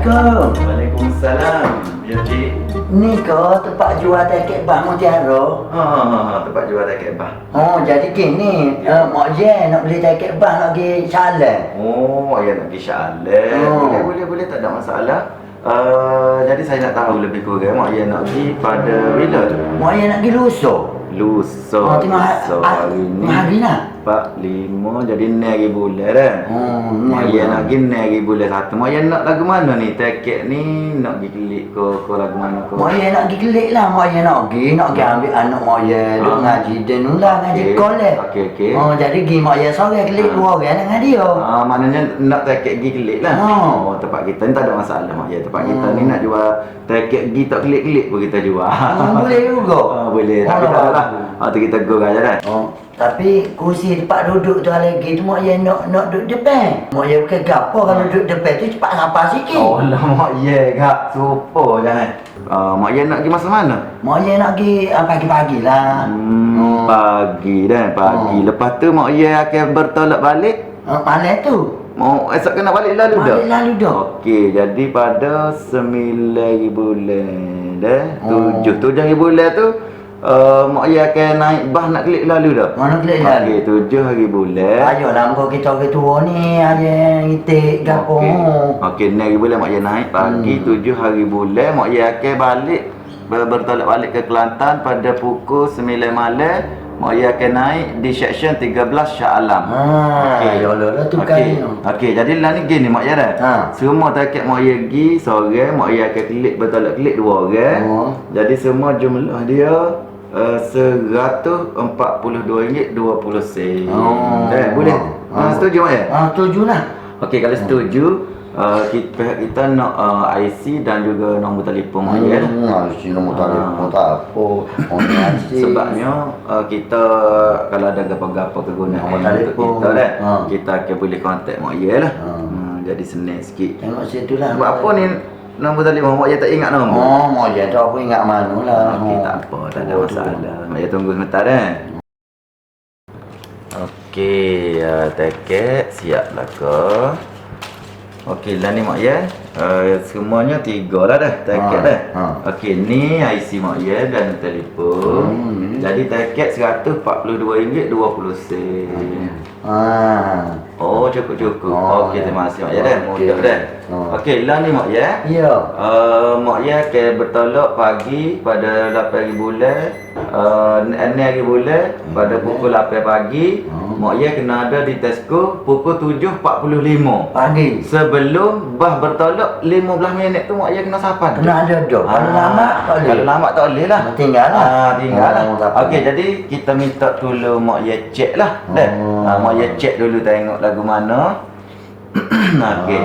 Assalamualaikum. Waalaikumsalam. Ya, Cik. Ni ke tempat jual tiket bah Mutiara? Tempat jual tiket bah. Oh, jadi gini, Mak Jen nak beli tiket bah nak pergi Salam. Oh, ya nak pergi Sha'alan. Boleh, tak ada masalah. Jadi saya nak tahu lebih kurang Mak Yen nak pergi pada bila tu? Mak Jen nak pergi Lusa. Lusa. Tengok hari ni. Hari nak? 4, 5, jadi 6 hari bulan dah. Mak Yen nak pergi 6 hari bulan 1. Mak Yen nak lagu mana ni? Tiket ni nak pergi kelik ke lagu mana ke? Mak Yen nak pergi kelik lah. Mak Yen nak pergi ambil anak Mak Yen. Duk ngaji Denulah, ngaji kolej. Okey. Oh, jadi pergi Mak Yen seorang kelik 2 orang dengan dia. Maknanya nak tiket pergi kelik lah. Oh, tempat kita ni tak ada masalah Mak Yen. Tempat kita ni nak jual tiket pergi tak kelik-kelik pun kita jual. Boleh juga. Boleh. Tak ada lah. Tu kita go aja dah. Tapi kursi tempat duduk tu lagi tu Mak Yen nak duduk depan. Mak Yen bukan gapo kalau duduk depan tu cepat ngapa sikit. Oh lah Mak Yen gak super jangan. Mak Yen nak pergi masa mana? Mak Yen nak pergi pagi-pagi lah. Pagi dah, pagi. Lepas tu Mak Yen akan bertolak balik. Malam tu. Mau esok kena balik lalu dah. Balik lalu dah. Okey, jadi pada 9 hari bulan dah. 7 hari bulan tu Mak Yen akan naik bah nak klik lalu dah. Mana klik lalu? Okey, 7 hari bulan. Ayolah muka kita orang tua ni aje ngitik gapo. Okey, 6 hari bulan Mak Yen naik pagi. 7 hari bulan Mak Yen akan balik bertolak balik ke Kelantan pada pukul 9 malam. Mak Yen akan naik di seksyen 13 Shah Alam. Yalah tu kan. Okey, jadi lah ni gini Mak Yen dah. Semua tiket Mak Yen pergi seorang, Mak Yen akan klik bertolak klik 2 orang. Jadi semua jumlah dia RM142.20 boleh? Setuju Mak Yen? Setuju lah. Okey, kalau setuju kita nak IC dan juga nombor telefon Mak Yen. IC nombor telefon tak apa. Sebabnya kita kalau ada apa-apa kegunaan untuk kita dah, kita akan boleh kontak Mak Yen lah. Jadi senang sikit. Tengok situ lah. Sebab apa ni nombor telefon Mak Yen tak ingat nombor? Mak Yen tu aku ingat mana lah. Okey, tak apa, tak ada masalah. Mak Yen tunggu sebentar dah. Okey, tiket siap lah ke? Okey, lah ni Mak Yen. Semuanya 3 lah dah tiket dah. Okey, ni IC Mak Yen dan telefon. Jadi tiket RM142.20. Oh, cukup. Okey, terima kasih Mak Yen dah. Mudah dah. Okey, lah ni Mak Yen. Ya. Mak Yen akan bertolak pagi pada 8 hari bulan. 6 hari bulan pada pukul 8 pagi. Mak Yen kena ada di Tesco pukul 7.45 pagi. Sebelum bah bertolak 15 minit tu Mak Yen kena sapan. Kena ada dah. Kalau lama tak boleh. Kalau lama tak boleh lah. Tinggal lah. Tinggal lah. Okey, jadi kita minta tolong Mak Yen cek lah. Mak Yen cek dulu tengok lagu mana. Okey.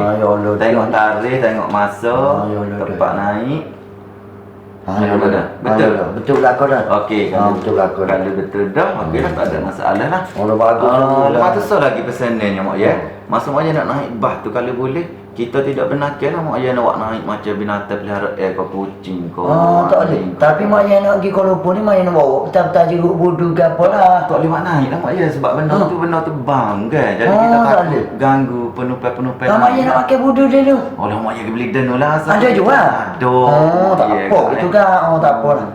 Tengok tarikh, tengok masa, tempat naik. Betul lah kau dah. Okey, kalau betul dah, okey lah, tak ada masalah lah. Bagus. Lepas tu lagi pesanannya Mak Yen. Masa Mak Yen nak naik bah tu kalau boleh kita tidak benarkan lah Mak Yen nak naik macam binatang pelihara ke kucing ke. Tak boleh. Tapi Mak Yen nak pergi Kuala Lumpur ni Mak Yen nak bawa betul-betul jeruk budu ke apa lah. Tak boleh mak naik lah Mak Yen sebab benda tu bang kan. Jadi kita takut ganggu penumpang-penumpang. Mak Yen nak pakai budu dia tu. Oh lah Mak Yen beli denu lah. Ada juga. Ada. Tak apa itu kan. Tak apa lah.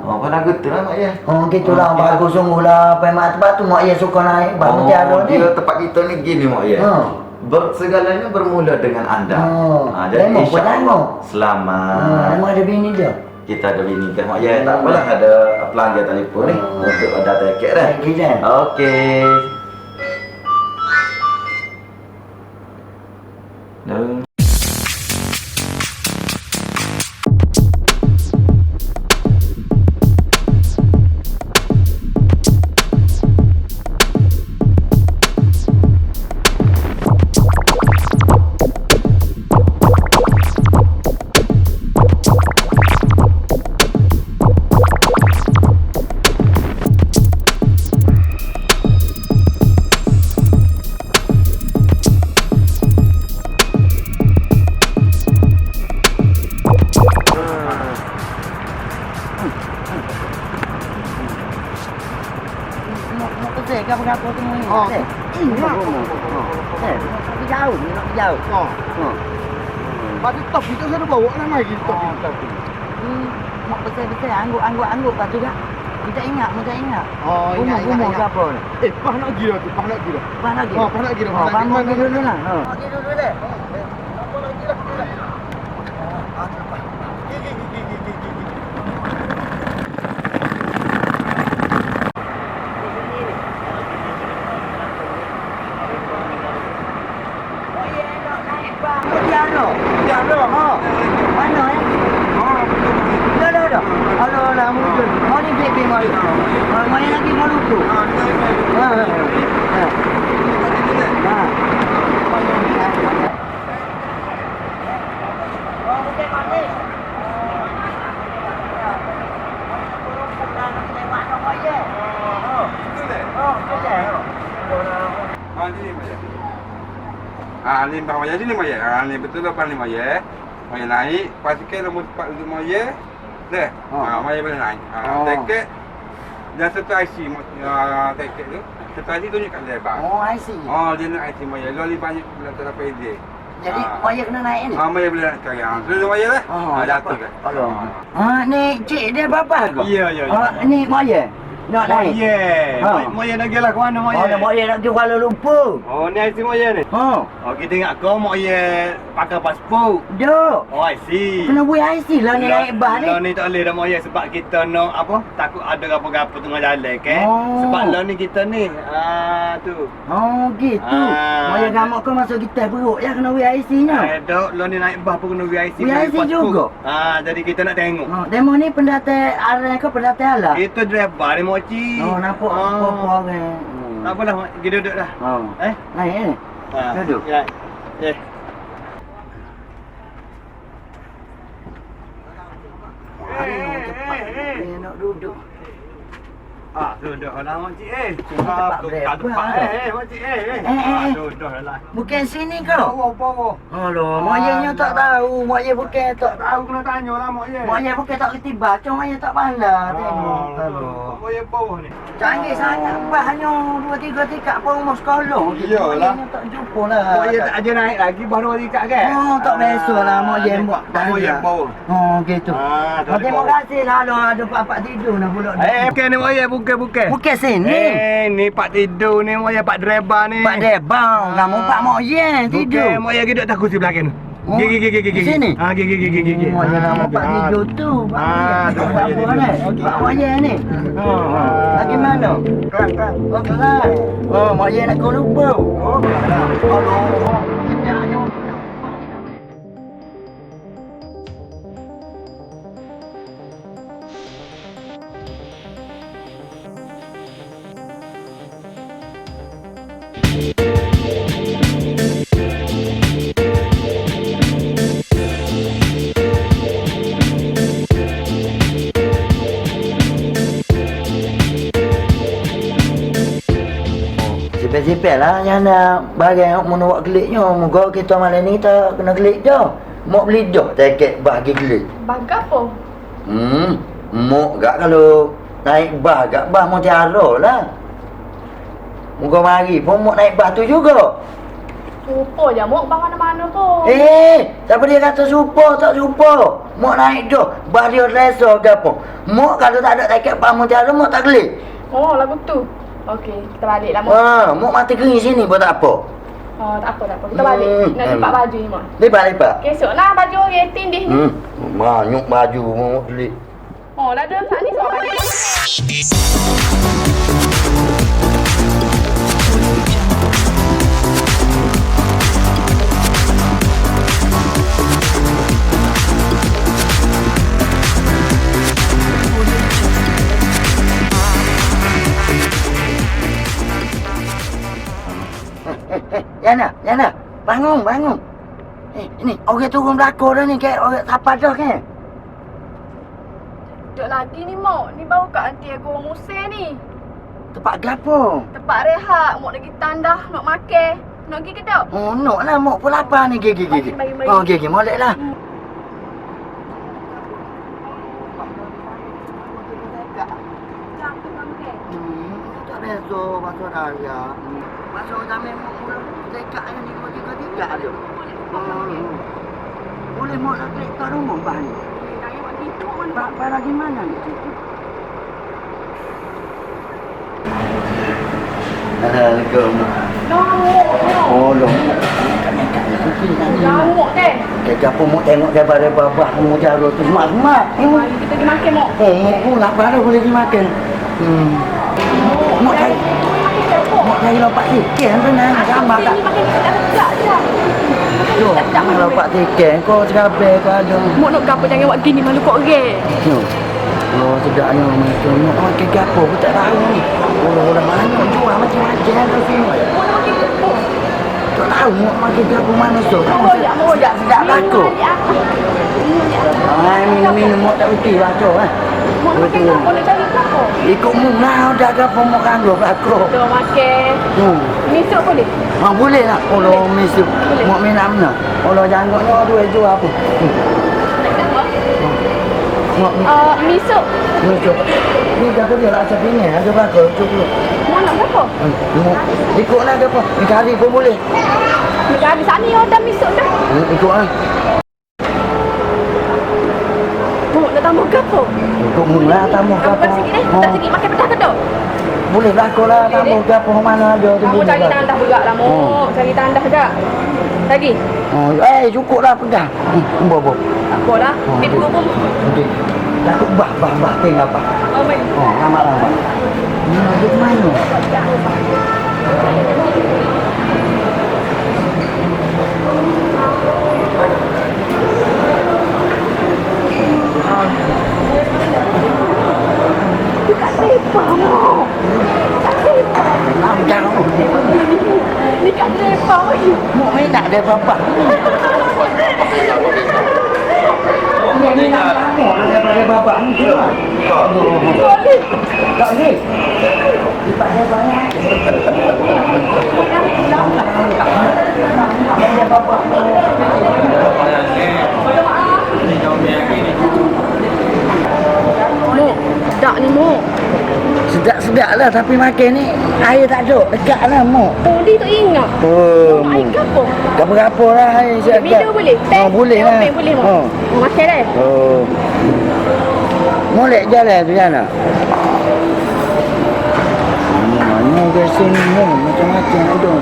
Apa lagu tu lah Mak Yen. Gitulah bagus sungguh lah. Sebab tu Mak Yen suka naik bah Mutiara ni. Dia tempat kita ni gini Mak Yen. Segalanya bermula dengan anda. Jadi insya-Allah selamat. Memang ada bini dia. Kita ada bini kan Mak Yen. Tak apalah, ada pelanggan telefon ni untuk ada tiket dah. Okey. Apa tu ni? Ini nak. Nak jauh. Masa top kita saya bawa lah mai kita. Mak besar-besar angguk lepas tu kak. Kita ingat, mu tak ingat. Oh, Gumuk ke apa ni? Pah nak gila tu, pah nak gila. Pah lagi? Pah nak gila. Bangun dulu lah. Pergi dulu deh. Apa lagi lah. Mana eh? Dah. Alah, mungkin. Mau ni baby mau. Mau yang lagi mau lupa. Ni bang Maya sini Maya. Ni betul lah bang ni Maya. Maya naik, pastikan nombor 4 untuk Maya. Dah. Maya boleh naik. Tiket dan satu IC tiket tu. Satu IC tunjuk kat lebar. Oh, I see. Dia nak IC Maya. Loli banyak belakang PD. Jadi Maya kena naik ni. Maya boleh naik sekarang. Dulu Maya lah. Jatuh kan. Ni cik dia bapa ke? Ya. Ni Maya. Nak naik. Moya nak gelah ke mana Moya? Maya nak pergi Kuala Lumpur. Oh, ni IC Moya ni. Kita ingat kau Moya pakai pasport. Duk. Oh, IC. Kena buat IC lah ni naik bas ni. Lah ni tak boleh dah Moya sebab kita nak apa? Takut ada apa-apa tengah jalan kan. Sebab lah ni kita ni. Tu. Oh, gitu. Maya gamak kau masuk kita perut ya kena buat IC nya. Dok, lah ni naik bas pun kena IC. IC juga. Jadi kita nak tengok. Demo ni pendatai arah ke pendatai ala? Kita driver ni moci. Nampak apa orang. Tak apalah, pergi duduk dah. Naik ni. Duduk. Ya. Nak duduk. Duduk lah makcik Tempat makcik duduk lah. Bukan sini kau? Bawa. Alah, Maya tak tahu. Maya bukan tak Tahu kena tanya lah makcik. Maya bukan tak kerti baca, Maya tak pandai. Tengok. Alah. Maya bawah ni. Canggih sangat. Hanya 2-3 tingkat pun rumah sekolah. Iyalah. Maya tak jumpa lah. Maya tak aja naik lagi baru tingkat kan? Tak biasa lah. Maya buat. Maya bawah. Gitu. Terima kasih lah. Ada pak tidur nak pulak. Bukan ni Maya, bukan. Bukan sini. Ni pak tidur ni Maya, pak driver ni. Pak Debang. Nama Pak Moyen tidur. Bukan, Maya duduk tak kursi belakang. Oh, Gigi. di sini? Gigi. Moyen nama Pak tidur tu. Pak Moyen ni. Pak Moyen ni. Lagi mana? Kelang. Oh, kelang. Moyen nak kau lupa. Aduh. Sipel lah yang nak barang mau nak geliknya. Moga kita malam ni kita kena gelik dah. Mau beli dah tiket bagi gelik. Bag apa? Mau gak kalau naik bas gak bas mau tiara lah. Moga mari pun mau naik bas tu juga. Supo je mok bang mana-mana pun. Siapa dia kata supo tak supo. Mau naik dah bas dia resa ke apa. Mau kalau tak ada tiket bas mau tiara mau tak gelik. Oh, lagu tu. Okey, kita balik lah mok. Mau mati kering sini pun tak apa. Tak apa. Kita balik. Nak lipat baju ni mok. Lipat. Esok lah baju orang tindih ni. Banyak baju mau gelik. Dah ada saat ni sebab balik. Yana, bangun. Ini orang turun belakang dah ni kayak orang siapa dah kan? Duduk lagi ni mok. Ni baru kat anti aku orang Musa ni. Tempat gapo? Tempat rehat. Mok nak pergi tandah, nak makan. Nak pergi kedok. Nak lah mok pun lapar ni. Gigi. Mari. Gigi molek lah. Tak biasa masuk raya. Masuk zaman mula dekat ni 3 dia. Boleh mau nak klik kat rumah bah ni. Jangan buat gitu mana. Bah lagi mana ni? Assalamualaikum. Oh, long. Jamuk deh. Kita pun mau tengok daripada babah mu cara tu semak-semak. Mari kita pergi makan mok. Oh, mu pula baru boleh dimakan. Mau cari mau cari lompat tiket benar. Gambar tak? Makan sekejap je. Yo, jangan lompat tiket. Kau sekabe kau ada. Mok nak gapo jangan buat gini malu kok orang. Yo. Oh, sedaknya macam ni. Oh, kek apa pun tak tahu ni. Orang-orang mana jual macam-macam tu semua. Tak tahu mau makan apa mana so. Sedap sedap laku. Minum mau tak betul baca eh. Mok makan gapo nak cari gapo? Ikut mu lah dah gapo mau kanggo laku. Kita makan. Misuk boleh? Ha boleh lah. Kalau mesti mau minum mana? Kalau jangan dua jual apa? Misuk. Misuk. Ni dah boleh lah asap ini. Ada berapa? Cukup. Mau nak berapa? Ikut lah apa? Ni kari pun boleh. Dekat habis sana ya dah misuk dah. Ikut lah. Mok nak tambah gapo? Ikut mu lah tambah Tambah apa? sikit tak sikit makan pedas ke tak? Boleh berlaku lah tambah apa mana ada tu. Kamu cari tandah juga lah Mok. Cari tandah juga. Lagi? Oh, cukup lah pegang. Bobo. Tak apa lah. Dia tunggu pun. Okey. Takut bah tinggal apa? Oh baik. Oh, lama-lama. Ni ada mana? Dekat lebar Mok. Dekat lebar. Nak jauh. Dekat lebar lagi. Mau main nak ada apa-apa. Ni nak lama daripada bapak ni tu. Tak ni. Lipat dia banyak. Ada bapak. Mok, sedap ni Mok. Sedap-sedap lah tapi makan ni air tak ada. Dekat lah Mok. Oh, dia tak ingat. Oh, Air ke apa? Apa-apa lah air siap. Video boleh? Oh, boleh lah. Boleh Mok. Oh. Makan dah. Oh. Molek jalan tu sana. Mana ke sini macam-macam ada.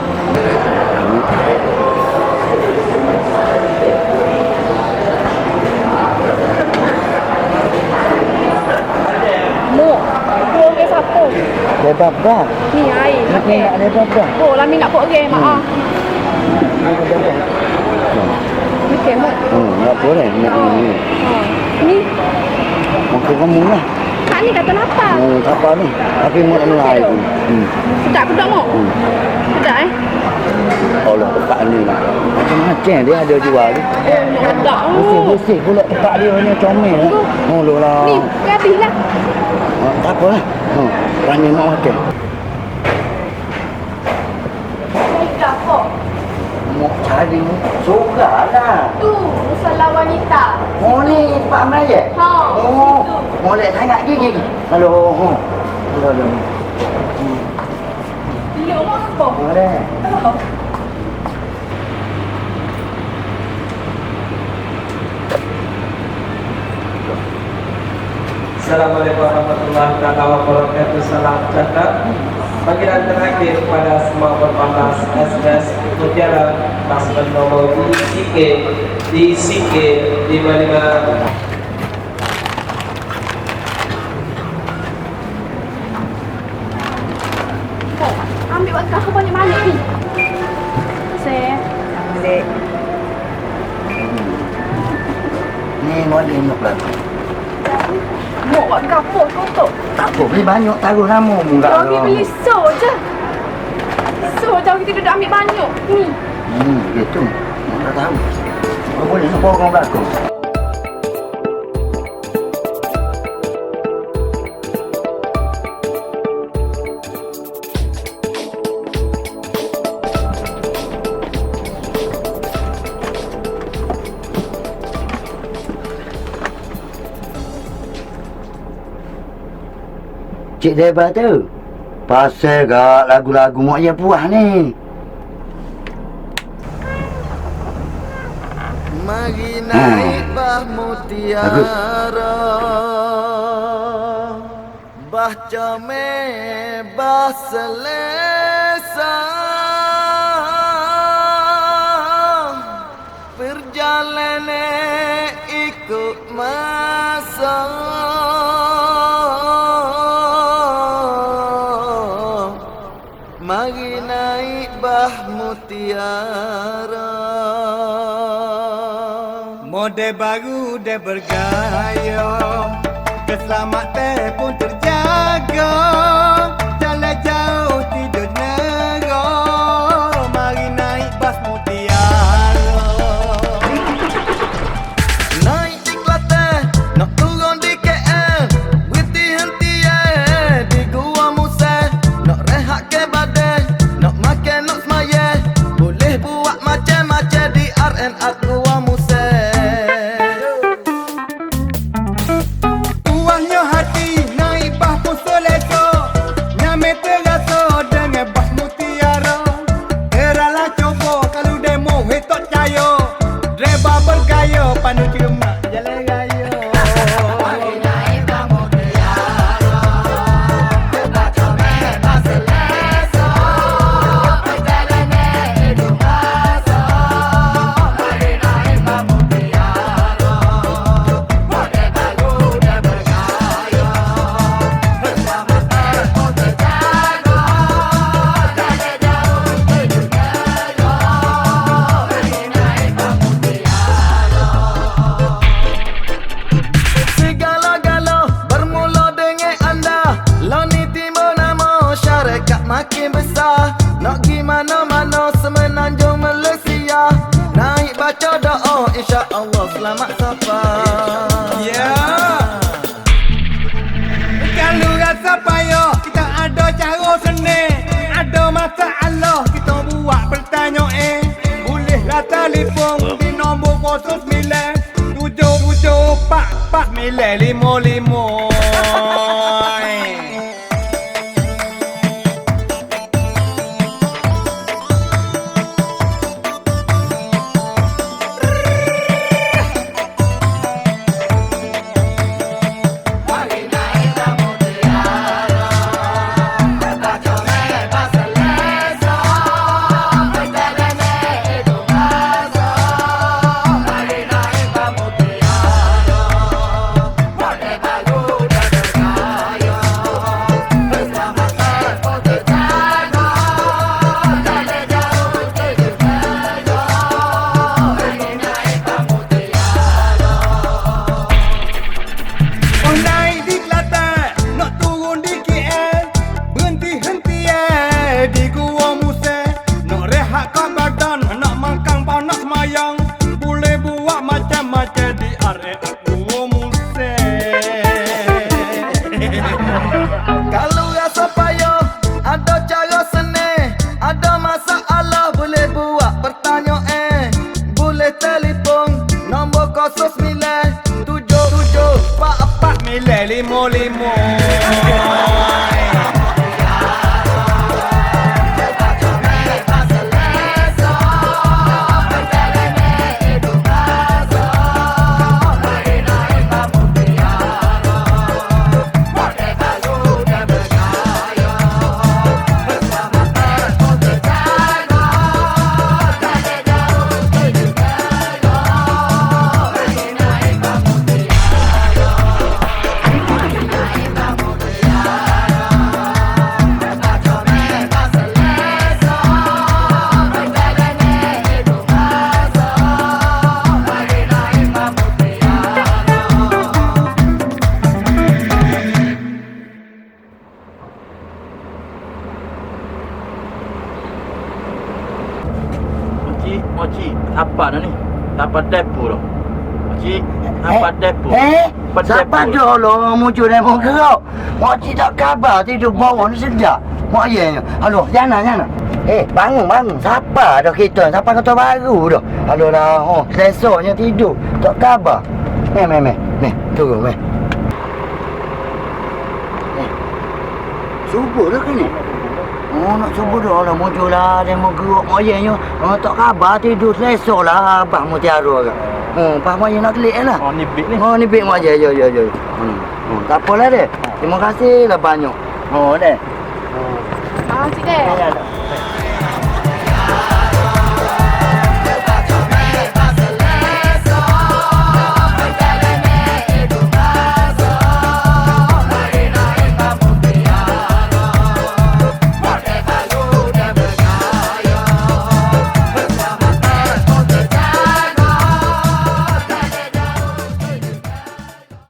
Mok, buang ke siapa? Lepas dah. Ni air. Nak nak lepas dah. Oh, Lami nak buat orang. Maaf. Okey, Mok. Nak boleh nak ni. Ni, Makan kamu lah. Kak ni kata lapar. Apa ni? Tapi mau nak mulai tu. Sedap pedak Mok? Sedap Allah tempat ni lah. Macam-macam dia ada jual ni. Sedap. Bersih-bersih pula tempat dia ni comel lah. Oh lah. Ni, habis lah. Tak apa lah. Tanya nak makan. Baik apa? Mau cari suka lah. Tu, musallah wanita. Oh ni Pak Melayu? Ha. Oh, molek sangat gigi. Halo. Halo. Dia Mok apa? Ada. Assalamualaikum warahmatullahi wabarakatuh. Salam sejahtera. Panggilan terakhir pada semua berpanas SS Mutiara Tasman nomor di CK 55. Ambil waktu aku banyak-banyak ni. Saya. Ni boleh nak lah. Mok buat kapur kau tu. Tak apa, beli banyak taruh nama mu kat Kami beli so je. So jauh kita duduk ambil banyak. Ni. Gitu. Tak tahu. Kau boleh nak bawa orang belakang. Cik Deba tu pasal gak lagu-lagu mak ayah puas ni. Mari naik bah mutiara, bah comel, bah selesa. Perjalanan ikut masa, mari naik bah mutiara. Model baru dia bergaya, keselamatan pun terjaga. Jalan jauh tidur nera, mari naik bas mutiara. Naik di Kelantan, nak turun di KL, berhenti di Gua Musa. Nak rehat ke badan, nak makan, nak semayang, boleh buat macam-macam di RNA Gua Musa. Tuahnya hati, naik bas pun selesa. Nyamai terasa dengan bas mutiara. Heralah coba kalau demo, tak percaya. Driver bergaya, pandu cermat jalan raya. Segala-gala bermula dengan anda. Loni timur nama syarikat makin besar. Nak gi mana-mana semenanjung Malaysia. Naik baca doa insya-Allah selamat sampai. Ya. Kalau rasa payah, kita ada cara senang. Ada masalah, kita buat pertanyaan. Bolehlah telefon di nombor 09 7744 955. Oh naik di Kelantan, nak turun di KL, berhenti-henti di Gua Musa. Nak rehat kat badan, nak makan panas semayang, boleh buat macam-macam di area Gua Musa. Kalau rasa payah, ada cara senang. Ada masalah, boleh buat pertanyaan. Boleh telefon nombor 09 7744 955. Moci, apa dah ni? Apa depo dah? Moci, apa depo? Siapa dulu orang muncul dan mau gerak? Mak cik tak khabar tidur bawah ni sedap. Mak ayahnya. Halo, jangan. Bangun. Siapa dah kita? Siapa kata baru dah? Halo lah. Selesoknya tidur. Tak khabar. Meh. Ni, turun meh. Subuh dah ke ni? Oh, nak cuba dah lah muncul lah. Dia mau geruk moyangnya. Oh, tak khabar tidur selesa lah abang mutiara kan. Oh, pas moyang nak kelik lah. Oh, ni big ni. Oh, ni big moyang. Ya. Tak apalah deh. Terima kasih lah banyak. Oh, deh. Ah, cik dek. Ya, dah.